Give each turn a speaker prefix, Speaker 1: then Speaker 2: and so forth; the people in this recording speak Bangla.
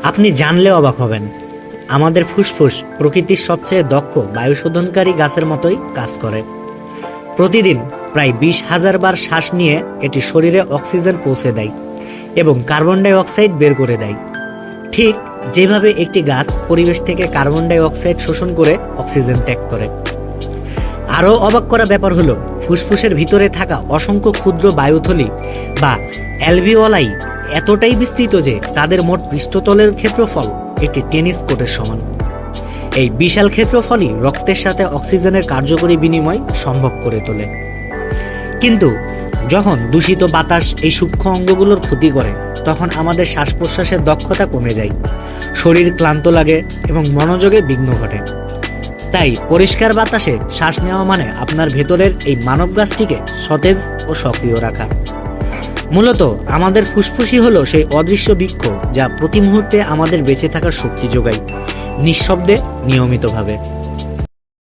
Speaker 1: আপনি জানলে অবাক হবেন, আমাদের ফুসফুস প্রকৃতির সবচেয়ে দক্ষ বায়ু শোধনকারী গাছের মতোই কাজ করে। প্রতিদিন প্রায় 20,000 বার শ্বাস নিয়ে এটি শরীরে অক্সিজেন পৌঁছে দেয় এবং কার্বন ডাই অক্সাইড বের করে দেয়। ঠিক যেভাবে একটি গাছ পরিবেশ থেকে কার্বন ডাই অক্সাইড শোষণ করে অক্সিজেন ত্যাগ করে। আরও অবাক করা ব্যাপার হলো, ফুসফুসের ভিতরে থাকা অসংখ্য ক্ষুদ্র বায়ুথলি বা অ্যালভিওলাই এতটাই বিস্তৃত যে তাদের মোট পৃষ্ঠতলের ক্ষেত্রফল এটি টেনিস কোর্টের সমান। এই বিশাল ক্ষেত্রফলই রক্তের সাথে অক্সিজেনের কার্যকরী বিনিময় সম্ভব করে তোলে। কিন্তু যখন দূষিত বাতাস এই সূক্ষ্ম অঙ্গগুলোর ক্ষতি করে, তখন আমাদের শ্বাস প্রশ্বাসের দক্ষতা কমে যায়, শরীর ক্লান্ত লাগে এবং মনোযোগে বিঘ্ন ঘটে। তাই পরিষ্কার বাতাসে শ্বাস নেওয়া মানে আপনার ভেতরের এই মানব গাছটিকে সতেজ ও সক্রিয় রাখা। মূলত আমাদের ফুসফুসই হলো সেই অদৃশ্য বৃক্ষ যা প্রতি মুহূর্তে আমাদের বেঁচে থাকার শক্তি যোগায়, নিঃশব্দে, নিয়মিতভাবে।